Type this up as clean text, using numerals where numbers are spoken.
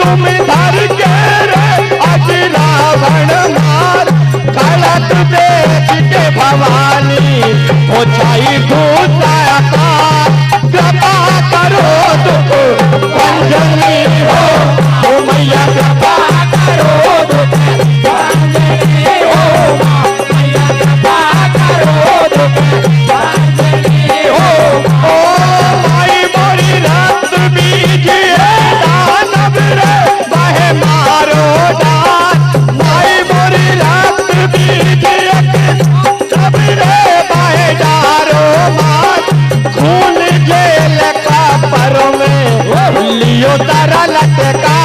तुम धर के रे आज रावण मार गलत देख के भवानी हो जाई भूताकार कृपा करो दुख भंजनी हो मैया कृपा करो दुख भंजनी हो मैया कृपा करो दुख भंजनी हो ओ माई मोरी रक्त बीज दानव रे वह मारो डाल माई मोरी रक्त बीज सब रे वह डारो मार खून जेल का पर में लियो तारा लटका